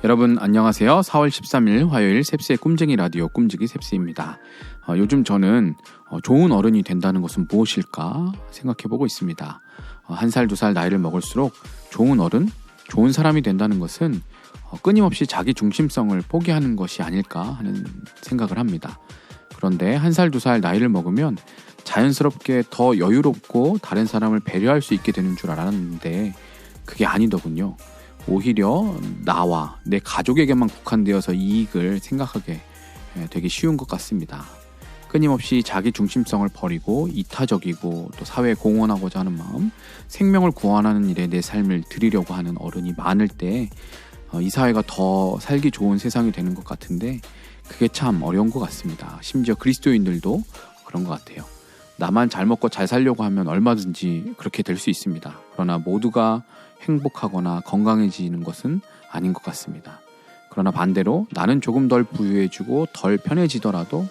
여러분 안녕하세요. 4월 13일 화요일 셉스의 꿈쟁이 라디오 꿈지기 셉스입니다. 요즘 저는 좋은 어른이 된다는 것은 무엇일까 생각해보고 있습니다. 1살, 2살 나이를 먹을수록 좋은 어른, 좋은 사람이 된다는 것은 끊임없이 자기 중심성을 포기하는 것이 아닐까 하는 생각을 합니다. 그런데 1살, 2살 나이를 먹으면 자연스럽게 더 여유롭고 다른 사람을 배려할 수 있게 되는 줄 알았는데 그게 아니더군요. 오히려 나와 내 가족에게만 국한되어서 이익을 생각하게 되기 쉬운 것 같습니다. 끊임없이 자기 중심성을 버리고 이타적이고 또 사회에 공헌하고자 하는 마음, 생명을 구원하는 일에 내 삶을 드리려고 하는 어른이 많을 때 이 사회가 더 살기 좋은 세상이 되는 것 같은데 그게 참 어려운 것 같습니다. 심지어 그리스도인들도 그런 것 같아요. 나만 잘 먹고 잘 살려고 하면 얼마든지 그렇게 될 수 있습니다. 그러나 모두가 행복하거나 건강해지는 것은 아닌 것 같습니다. 그러나 반대로 나는 조금 덜 부유해지고 덜 편해지더라도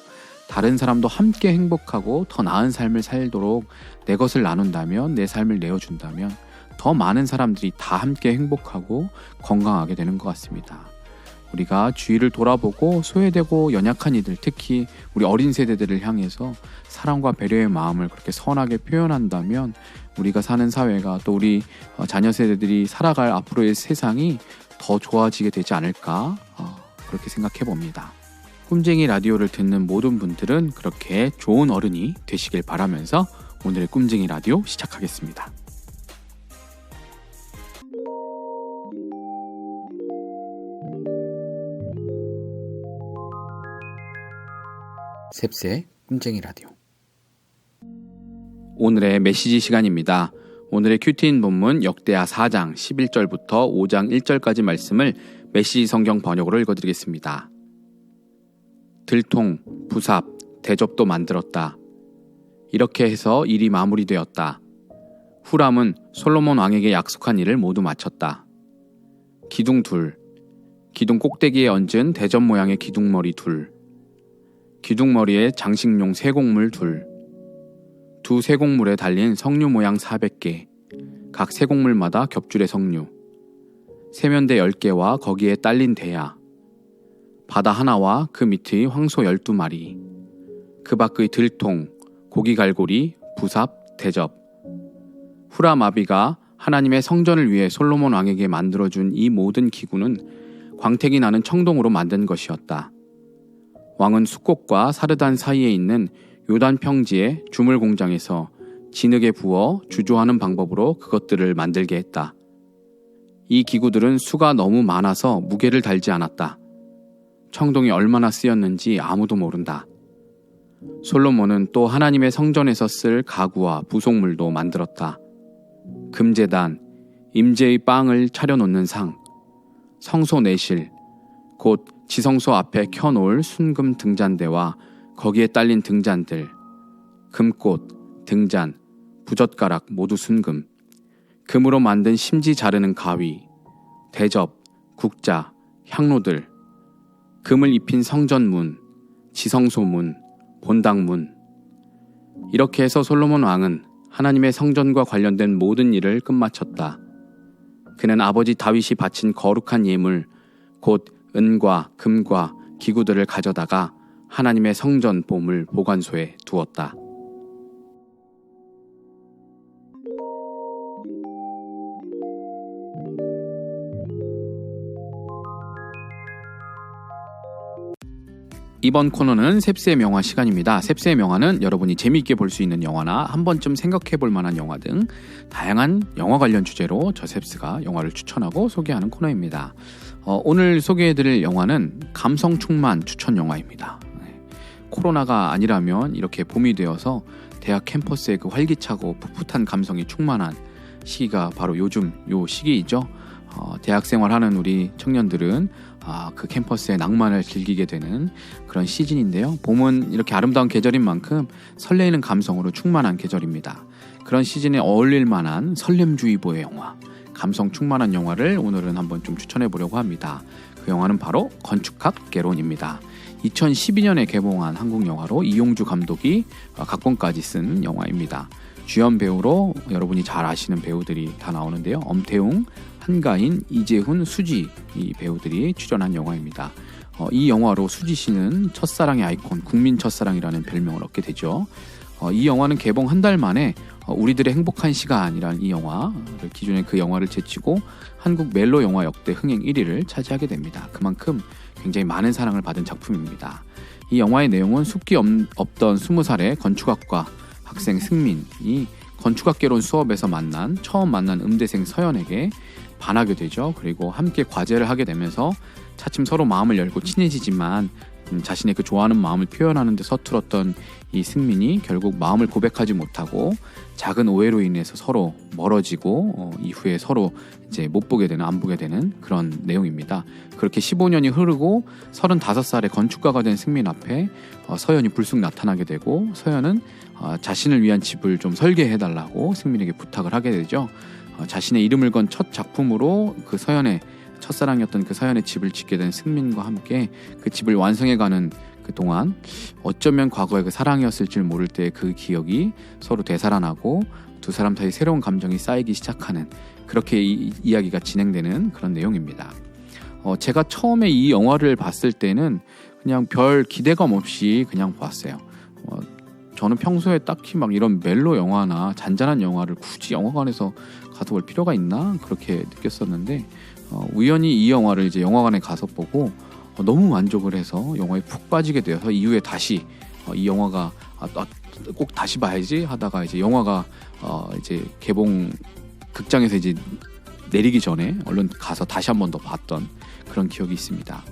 다른 사람도 함께 행복하고 더 나은 삶을 살도록 내 것을 나눈다면, 내 삶을 내어준다면 더 많은 사람들이 다 함께 행복하고 건강하게 되는 것 같습니다. 우리가 주위를 돌아보고 소외되고 연약한 이들, 특히 우리 어린 세대들을 향해서 사랑과 배려의 마음을 그렇게 선하게 표현한다면 우리가 사는 사회가 또 우리 자녀 세대들이 살아갈 앞으로의 세상이 더 좋아지게 되지 않을까 그렇게 생각해 봅니다. 꿈쟁이 라디오를 듣는 모든 분들은 그렇게 좋은 어른이 되시길 바라면서 오늘의 꿈쟁이 라디오 시작하겠습니다. 셉스의 꿈쟁이 라디오. 오늘의 메시지 시간입니다. 오늘의 큐티인 본문 역대하 4장 11절부터 5장 1절까지 말씀을 메시지 성경 번역으로 읽어드리겠습니다. 들통, 부삽, 대접도 만들었다. 이렇게 해서 일이 마무리되었다. 후람은 솔로몬 왕에게 약속한 일을 모두 마쳤다. 기둥 둘, 기둥 꼭대기에 얹은 대접 모양의 기둥머리 둘, 기둥머리에 장식용 세곡물 둘, 두 세곡물에 달린 석류 모양 400개, 각 세곡물마다 겹줄의 석류, 세면대 10개와 거기에 딸린 대야, 바다 하나와 그 밑의 황소 12마리, 그 밖의 들통, 고기갈고리, 부삽, 대접. 후람 아비가 하나님의 성전을 위해 솔로몬 왕에게 만들어준 이 모든 기구는 광택이 나는 청동으로 만든 것이었다. 왕은 숫꽃과 사르단 사이에 있는 요단 평지의 주물 공장에서 진흙에 부어 주조하는 방법으로 그것들을 만들게 했다. 이 기구들은 수가 너무 많아서 무게를 달지 않았다. 청동이 얼마나 쓰였는지 아무도 모른다. 솔로몬은 또 하나님의 성전에서 쓸 가구와 부속물도 만들었다. 금제단, 임재의 빵을 차려놓는 상, 성소 내실, 곧 지성소 앞에 켜놓을 순금 등잔대와 거기에 딸린 등잔들, 금꽃, 등잔, 부젓가락 모두 순금, 금으로 만든 심지 자르는 가위, 대접, 국자, 향로들, 금을 입힌 성전문, 지성소문, 본당문. 이렇게 해서 솔로몬 왕은 하나님의 성전과 관련된 모든 일을 끝마쳤다. 그는 아버지 다윗이 바친 거룩한 예물, 곧 은과 금과 기구들을 가져다가 하나님의 성전 보물 보관소에 두었다. 이번 코너는 셉스의 명화 시간입니다. 셉스의 명화는 여러분이 재미있게 볼 수 있는 영화나 한 번쯤 생각해 볼 만한 영화 등 다양한 영화 관련 주제로 저 셉스가 영화를 추천하고 소개하는 코너입니다. 오늘 소개해드릴 영화는 감성 충만 추천 영화입니다. 코로나가 아니라면 이렇게 봄이 되어서 대학 캠퍼스의 그 활기차고 풋풋한 감성이 충만한 시기가 바로 요즘 요 시기이죠. 대학 생활하는 우리 청년들은 그 캠퍼스의 낭만을 즐기게 되는 그런 시즌인데요. 봄은 이렇게 아름다운 계절인 만큼 설레이는 감성으로 충만한 계절입니다. 그런 시즌에 어울릴 만한 설렘주의보의 영화, 감성 충만한 영화를 오늘은 한번 좀 추천해 보려고 합니다. 그 영화는 바로 건축학개론입니다. 2012년에 개봉한 한국 영화로 이용주 감독이 각본까지 쓴 영화입니다. 주연 배우로 여러분이 잘 아시는 배우들이 다 나오는데요. 엄태웅, 한가인, 이재훈, 수지 이 배우들이 출연한 영화입니다. 이 영화로 수지 씨는 첫사랑의 아이콘, 국민 첫사랑이라는 별명을 얻게 되죠. 이 영화는 개봉 한 달 만에 우리들의 행복한 시간이라는 이 영화를 기존에 그 영화를 제치고 한국 멜로 영화 역대 흥행 1위를 차지하게 됩니다. 그만큼 굉장히 많은 사랑을 받은 작품입니다. 이 영화의 내용은 숫기 없던 20살의 건축학과 학생 승민이 건축학개론 수업에서 처음 만난 음대생 서연에게 반하게 되죠. 그리고 함께 과제를 하게 되면서 차츰 서로 마음을 열고 친해지지만 자신의 그 좋아하는 마음을 표현하는 데 서툴었던 이 승민이 결국 마음을 고백하지 못하고 작은 오해로 인해서 서로 멀어지고 이후에 서로 이제 못 보게 되는, 안 보게 되는 그런 내용입니다. 그렇게 15년이 흐르고 35살의 건축가가 된 승민 앞에 서연이 불쑥 나타나게 되고 서연은 자신을 위한 집을 좀 설계해달라고 승민에게 부탁을 하게 되죠. 자신의 이름을 건 첫 작품으로 그 서연의 첫사랑이었던 그 서연의 집을 짓게 된 승민과 함께 그 집을 완성해가는 그 동안 어쩌면 과거의 그 사랑이었을 줄 모를 때 그 기억이 서로 되살아나고 두 사람 사이 새로운 감정이 쌓이기 시작하는 그렇게 이야기가 진행되는 그런 내용입니다. 제가 처음에 이 영화를 봤을 때는 그냥 별 기대감 없이 그냥 봤어요. 저는 평소에 딱히 막 이런 멜로 영화나 잔잔한 영화를 굳이 영화관에서 가서 볼 필요가 있나 그렇게 느꼈었는데 우연히 이 영화를 이제 영화관에 가서 보고 너무 만족을 해서 영화에 푹 빠지게 되어서 이후에 다시 이 영화가 꼭 다시 봐야지 하다가 이제 영화가 이제 개봉 극장에서 이제 내리기 전에 얼른 가서 다시 한 번 더 봤던 그런 기억이 있습니다.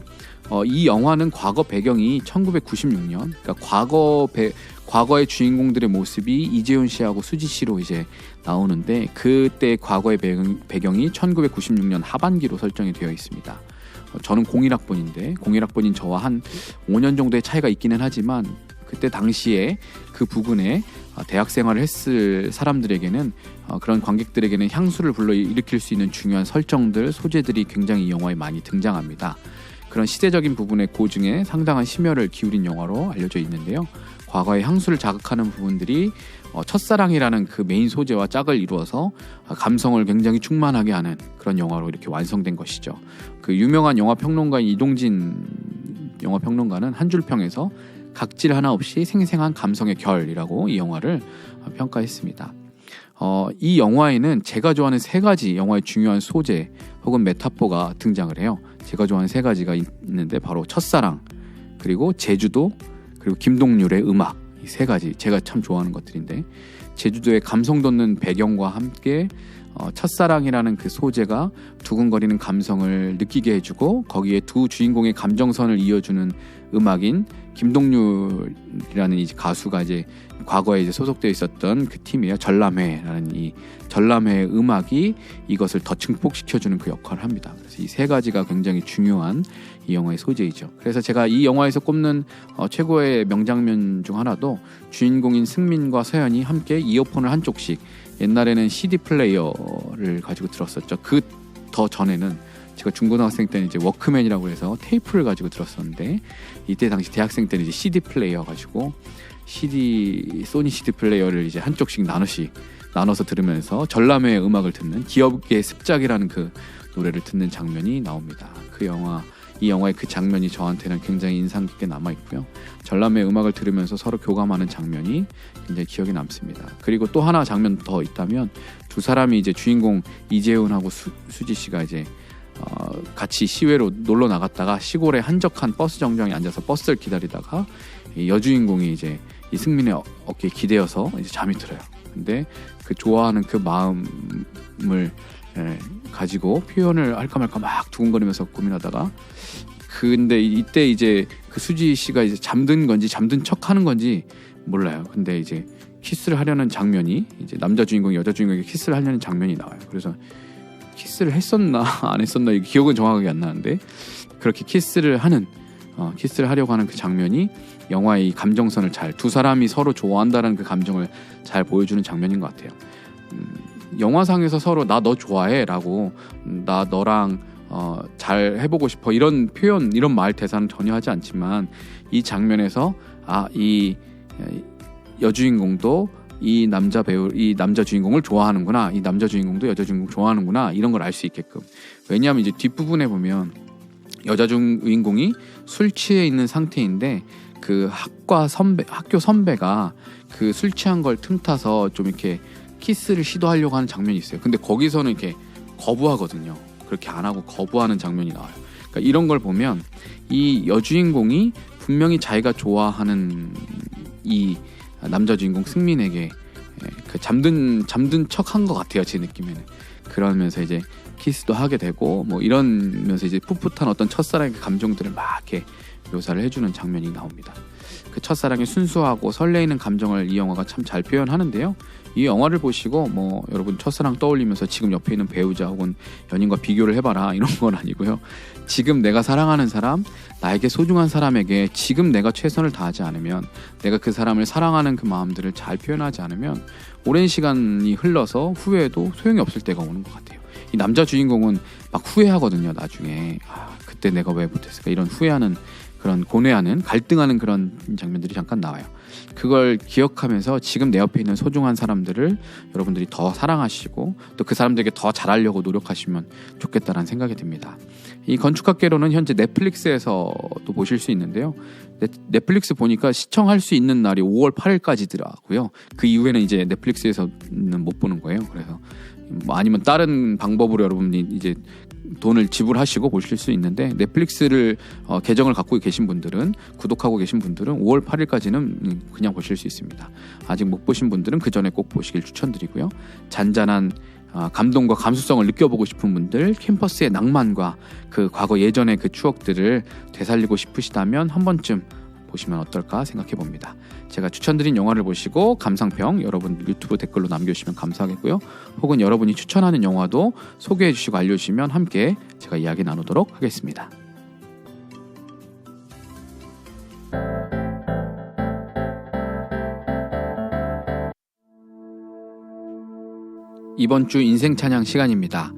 이 영화는 과거 배경이 1996년, 그러니까 과거의 주인공들의 모습이 이재훈 씨하고 수지 씨로 이제 나오는데 그때 과거의 배경이 1996년 하반기로 설정이 되어 있습니다. 저는 01학번인 저와 한 5년 정도의 차이가 있기는 하지만 그때 당시에 그 부근에 대학 생활을 했을 사람들에게는 그런 관객들에게는 향수를 불러일으킬 수 있는 중요한 설정들, 소재들이 굉장히 이 영화에 많이 등장합니다. 그런 시대적인 부분의 고증에 상당한 심혈을 기울인 영화로 알려져 있는데요. 과거의 향수를 자극하는 부분들이 첫사랑이라는 그 메인 소재와 짝을 이루어서 감성을 굉장히 충만하게 하는 그런 영화로 이렇게 완성된 것이죠. 그 유명한 영화 평론가인 이동진 영화 평론가는 한 줄 평에서 각질 하나 없이 생생한 감성의 결이라고 이 영화를 평가했습니다. 이 영화에는 제가 좋아하는 3가지 영화의 중요한 소재 혹은 메타포가 등장을 해요. 제가 좋아하는 3가지가 있는데 바로 첫사랑, 그리고 제주도, 그리고 김동률의 음악, 이 3가지 제가 참 좋아하는 것들인데 제주도의 감성 돋는 배경과 함께 첫사랑이라는 그 소재가 두근거리는 감성을 느끼게 해주고 거기에 두 주인공의 감정선을 이어주는 음악인 김동률이라는 이 가수가 이제 과거에 이제 소속되어 있었던 그 팀이에요. 전람회라는 이 전람회의 음악이 이것을 더 증폭시켜주는 그 역할을 합니다. 그래서 이 3가지가 굉장히 중요한 이 영화의 소재이죠. 그래서 제가 이 영화에서 꼽는 최고의 명장면 중 하나도 주인공인 승민과 서연이 함께 이어폰을 한쪽씩, 옛날에는 CD 플레이어를 가지고 들었었죠. 그 더 전에는 제가 중고등학생 때는 이제 워크맨이라고 해서 테이프를 가지고 들었었는데 이때 당시 대학생 때는 이제 CD 플레이어 가지고 소니 CD 플레이어를 이제 한쪽씩 나눠서 들으면서 전람회의 음악을 듣는 기억의 습작이라는 그 노래를 듣는 장면이 나옵니다. 이 영화의 그 장면이 저한테는 굉장히 인상 깊게 남아 있고요. 전람회의 음악을 들으면서 서로 교감하는 장면이 굉장히 기억에 남습니다. 그리고 또 하나 장면 더 있다면 두 사람이 이제 주인공 이재훈하고 수지 씨가 이제 같이 시외로 놀러 나갔다가 시골의 한적한 버스 정류장에 앉아서 버스를 기다리다가 이 여주인공이 이제 이 승민의 어깨에 기대어서 이제 잠이 들어요. 근데 그 좋아하는 그 마음을 가지고 표현을 할까 말까 막 두근거리면서 고민하다가 근데 이때 이제 그 수지 씨가 이제 잠든 척 하는 건지 몰라요. 근데 이제 키스를 하려는 장면이 이제 남자 주인공이 여자 주인공에게 키스를 하려는 장면이 나와요. 그래서 키스를 했었나 안 했었나 기억은 정확하게 안 나는데 그렇게 키스를 하려고 하는 그 장면이 영화의 감정선을 두 사람이 서로 좋아한다는 그 감정을 잘 보여주는 장면인 것 같아요. 영화상에서 서로 나 너 좋아해 라고 나 너랑 잘 해보고 싶어 이런 표현, 이런 말 대사는 전혀 하지 않지만 이 장면에서 이 여주인공도 이 남자 주인공을 좋아하는구나, 이 남자 주인공도 여자 주인공 좋아하는구나, 이런 걸 알 수 있게끔. 왜냐하면 이제 뒷부분에 보면 여자 주인공이 술 취해 있는 상태인데 그 학교 선배가 그 술 취한 걸 틈타서 좀 이렇게 키스를 시도하려고 하는 장면이 있어요. 근데 거기서는 이렇게 거부하거든요. 그렇게 안 하고 거부하는 장면이 나와요. 그러니까 이런 걸 보면 이 여주인공이 분명히 자기가 좋아하는 이 남자 주인공 승민에게 그 잠든 척 한 것 같아요, 제 느낌에는. 그러면서 이제 키스도 하게 되고 뭐 이러면서 이제 풋풋한 어떤 첫사랑의 감정들을 막 이렇게 묘사를 해주는 장면이 나옵니다. 그 첫사랑의 순수하고 설레이는 감정을 이 영화가 참 잘 표현하는데요. 이 영화를 보시고 뭐 여러분 첫사랑 떠올리면서 지금 옆에 있는 배우자 혹은 연인과 비교를 해봐라 이런 건 아니고요. 지금 내가 사랑하는 사람, 나에게 소중한 사람에게 지금 내가 최선을 다하지 않으면, 내가 그 사람을 사랑하는 그 마음들을 잘 표현하지 않으면 오랜 시간이 흘러서 후회해도 소용이 없을 때가 오는 것 같아요. 이 남자 주인공은 막 후회하거든요. 나중에 그때 내가 왜 못했을까, 이런 후회하는, 그런 고뇌하는, 갈등하는 그런 장면들이 잠깐 나와요. 그걸 기억하면서 지금 내 옆에 있는 소중한 사람들을 여러분들이 더 사랑하시고 또 그 사람들에게 더 잘하려고 노력하시면 좋겠다라는 생각이 듭니다. 이 건축학개론은 현재 넷플릭스에서도 보실 수 있는데요. 넷플릭스 보니까 시청할 수 있는 날이 5월 8일까지더라고요. 그 이후에는 이제 넷플릭스에서는 못 보는 거예요. 그래서 뭐 아니면 다른 방법으로 여러분이 이제 돈을 지불하시고 보실 수 있는데, 넷플릭스를 계정을 갖고 계신 분들은, 구독하고 계신 분들은 5월 8일까지는 그냥 보실 수 있습니다. 아직 못 보신 분들은 그 전에 꼭 보시길 추천드리고요. 잔잔한 감동과 감수성을 느껴보고 싶은 분들, 캠퍼스의 낭만과 그 과거 예전의 그 추억들을 되살리고 싶으시다면 한 번쯤 보시면 어떨까 생각해 봅니다. 제가 추천드린 영화를 보시고 감상평 여러분 유튜브 댓글로 남겨주시면 감사하겠고요. 혹은 여러분이 추천하는 영화도 소개해 주시고 알려주시면 함께 제가 이야기 나누도록 하겠습니다. 이번 주 인생 찬양 시간입니다.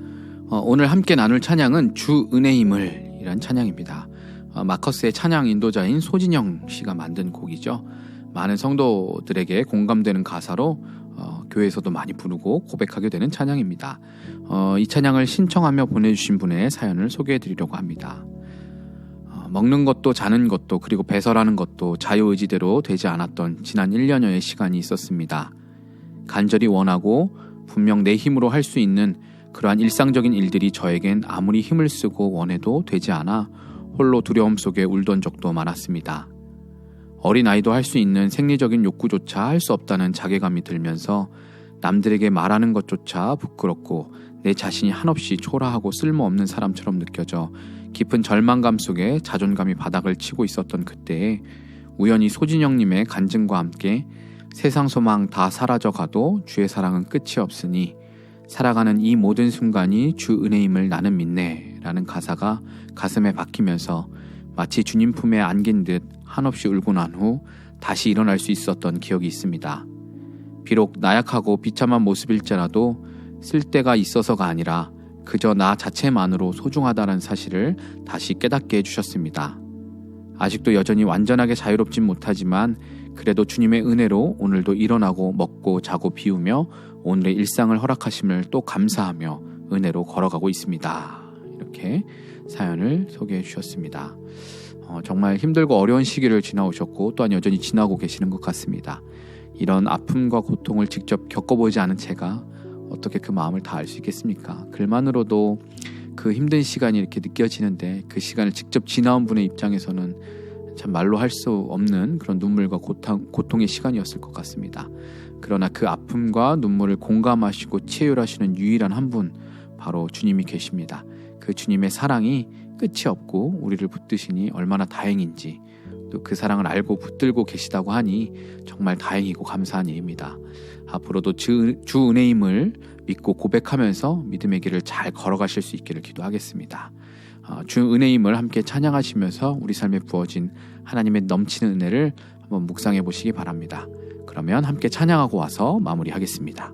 오늘 함께 나눌 찬양은 주 은혜임을 이란 찬양입니다. 마커스의 찬양 인도자인 소진영 씨가 만든 곡이죠. 많은 성도들에게 공감되는 가사로 교회에서도 많이 부르고 고백하게 되는 찬양입니다. 이 찬양을 신청하며 보내주신 분의 사연을 소개해드리려고 합니다. 먹는 것도 자는 것도 그리고 배설하는 것도 자유의지대로 되지 않았던 지난 1년여의 시간이 있었습니다. 간절히 원하고 분명 내 힘으로 할 수 있는 그러한 일상적인 일들이 저에겐 아무리 힘을 쓰고 원해도 되지 않아 홀로 두려움 속에 울던 적도 많았습니다. 어린아이도 할 수 있는 생리적인 욕구조차 할 수 없다는 자괴감이 들면서 남들에게 말하는 것조차 부끄럽고 내 자신이 한없이 초라하고 쓸모없는 사람처럼 느껴져 깊은 절망감 속에 자존감이 바닥을 치고 있었던 그때에 우연히 소진영님의 간증과 함께 세상 소망 다 사라져가도 주의 사랑은 끝이 없으니 살아가는 이 모든 순간이 주 은혜임을 나는 믿네 라는 가사가 가슴에 박히면서 마치 주님 품에 안긴 듯 한없이 울고 난 후 다시 일어날 수 있었던 기억이 있습니다. 비록 나약하고 비참한 모습일지라도 쓸데가 있어서가 아니라 그저 나 자체만으로 소중하다는 사실을 다시 깨닫게 해주셨습니다. 아직도 여전히 완전하게 자유롭진 못하지만 그래도 주님의 은혜로 오늘도 일어나고 먹고 자고 비우며 오늘의 일상을 허락하심을 또 감사하며 은혜로 걸어가고 있습니다. 이렇게 사연을 소개해 주셨습니다. 정말 힘들고 어려운 시기를 지나오셨고 또한 여전히 지나고 계시는 것 같습니다. 이런 아픔과 고통을 직접 겪어보지 않은 제가 어떻게 그 마음을 다 알 수 있겠습니까? 글만으로도 그 힘든 시간이 이렇게 느껴지는데 그 시간을 직접 지나온 분의 입장에서는 참 말로 할 수 없는 그런 눈물과 고통의 시간이었을 것 같습니다. 그러나 그 아픔과 눈물을 공감하시고 치유하시는 유일한 한 분, 바로 주님이 계십니다. 그 주님의 사랑이 끝이 없고 우리를 붙드시니 얼마나 다행인지, 또 그 사랑을 알고 붙들고 계시다고 하니 정말 다행이고 감사한 일입니다. 앞으로도 주 은혜임을 믿고 고백하면서 믿음의 길을 잘 걸어가실 수 있기를 기도하겠습니다. 주 은혜임을 함께 찬양하시면서 우리 삶에 부어진 하나님의 넘치는 은혜를 한번 묵상해 보시기 바랍니다. 그러면 함께 찬양하고 와서 마무리하겠습니다.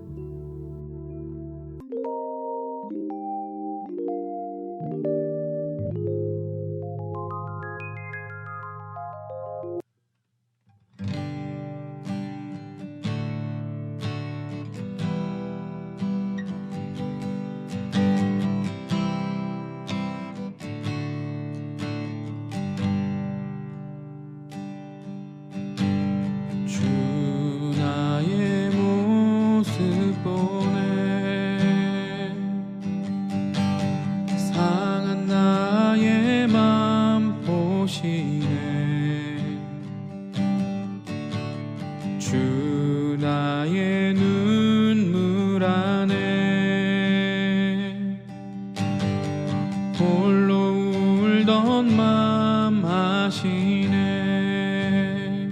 동참하시네.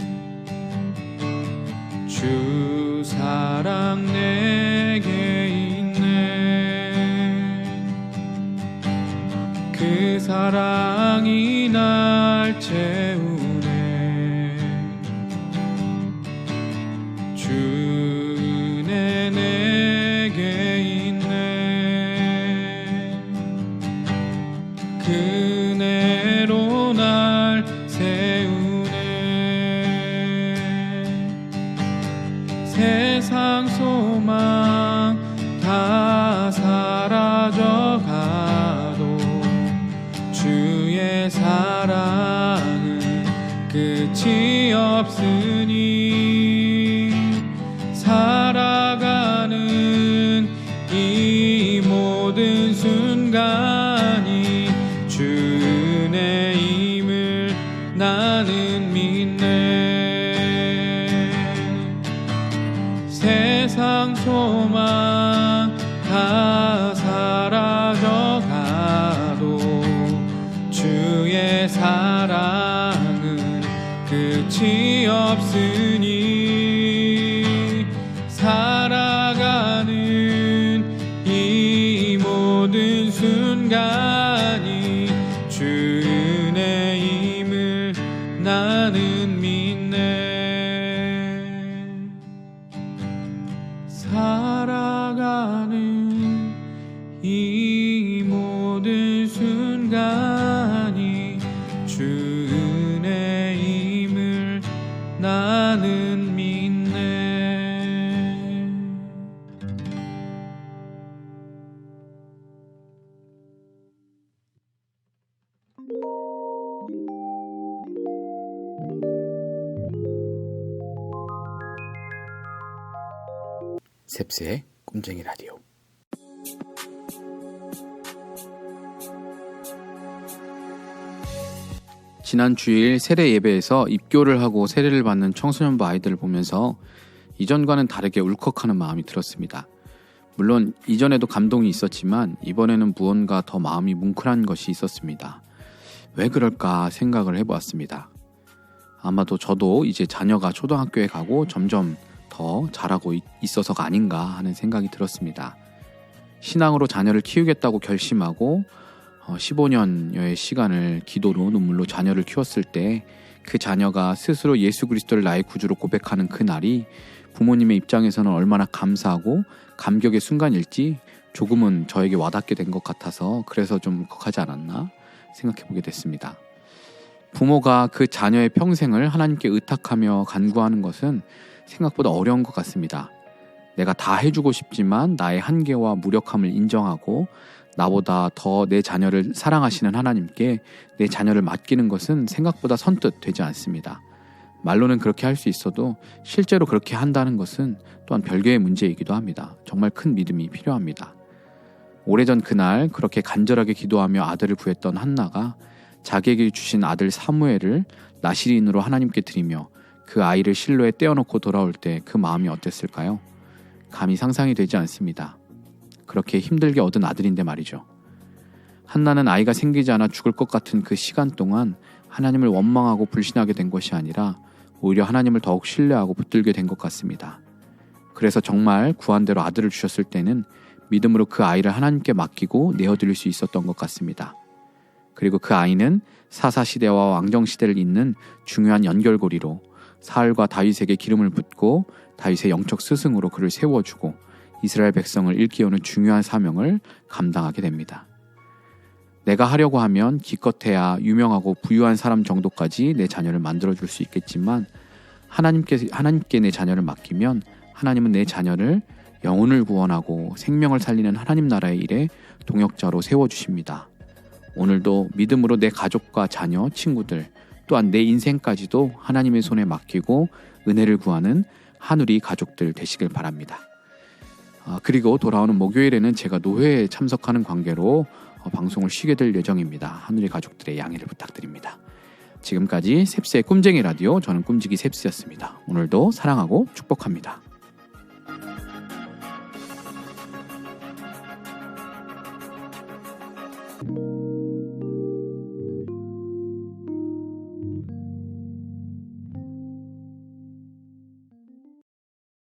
주 사랑 내게 있네. 그 사랑이 날 채우네. 주네 내게 있네. 그네로 날 세우네. 세상 소망 다 사라져가도 주의 사랑은 끝이 없으니 살아가는 이 모든 순간이 주 은혜임을 나는 믿네. 세상 소망 다 사라져가도 주의 사랑은 끝이 없으니 살아가는 이 모든 순간이 주 은혜임을 나는 믿네. 살아가는 이 모든 순간이 주 은혜임을 나는 믿네. 셉스의 꿈쟁이 라디오. 지난 주일 세례 예배에서 입교를 하고 세례를 받는 청소년부 아이들을 보면서 이전과는 다르게 울컥하는 마음이 들었습니다. 물론 이전에도 감동이 있었지만 이번에는 무언가 더 마음이 뭉클한 것이 있었습니다. 왜 그럴까 생각을 해보았습니다. 아마도 저도 이제 자녀가 초등학교에 가고 점점 더 잘하고 있어서가 아닌가 하는 생각이 들었습니다. 신앙으로 자녀를 키우겠다고 결심하고 15년여의 시간을 기도로 눈물로 자녀를 키웠을 때 그 자녀가 스스로 예수 그리스도를 나의 구주로 고백하는 그 날이 부모님의 입장에서는 얼마나 감사하고 감격의 순간일지 조금은 저에게 와닿게 된 것 같아서 그래서 좀 울컥하지 않았나 생각해보게 됐습니다. 부모가 그 자녀의 평생을 하나님께 의탁하며 간구하는 것은 생각보다 어려운 것 같습니다. 내가 다 해주고 싶지만 나의 한계와 무력함을 인정하고 나보다 더 내 자녀를 사랑하시는 하나님께 내 자녀를 맡기는 것은 생각보다 선뜻 되지 않습니다. 말로는 그렇게 할 수 있어도 실제로 그렇게 한다는 것은 또한 별개의 문제이기도 합니다. 정말 큰 믿음이 필요합니다. 오래전 그날 그렇게 간절하게 기도하며 아들을 구했던 한나가 자기에게 주신 아들 사무엘을 나시린으로 하나님께 드리며 그 아이를 실로에 떼어놓고 돌아올 때 그 마음이 어땠을까요? 감히 상상이 되지 않습니다. 그렇게 힘들게 얻은 아들인데 말이죠. 한나는 아이가 생기지 않아 죽을 것 같은 그 시간 동안 하나님을 원망하고 불신하게 된 것이 아니라 오히려 하나님을 더욱 신뢰하고 붙들게 된 것 같습니다. 그래서 정말 구한 대로 아들을 주셨을 때는 믿음으로 그 아이를 하나님께 맡기고 내어드릴 수 있었던 것 같습니다. 그리고 그 아이는 사사시대와 왕정시대를 잇는 중요한 연결고리로 사울과 다윗에게 기름을 붓고 다윗의 영적 스승으로 그를 세워주고 이스라엘 백성을 일깨우는 중요한 사명을 감당하게 됩니다. 내가 하려고 하면 기껏해야 유명하고 부유한 사람 정도까지 내 자녀를 만들어줄 수 있겠지만 하나님께 내 자녀를 맡기면 하나님은 내 자녀를 영혼을 구원하고 생명을 살리는 하나님 나라의 일에 동역자로 세워주십니다. 오늘도 믿음으로 내 가족과 자녀, 친구들 또한 내 인생까지도 하나님의 손에 맡기고 은혜를 구하는 하누리 가족들 되시길 바랍니다. 그리고 돌아오는 목요일에는 제가 노회에 참석하는 관계로 방송을 쉬게 될 예정입니다. 하누리 가족들의 양해를 부탁드립니다. 지금까지 셉스의 꿈쟁이 라디오, 저는 꿈지기 셉스였습니다. 오늘도 사랑하고 축복합니다.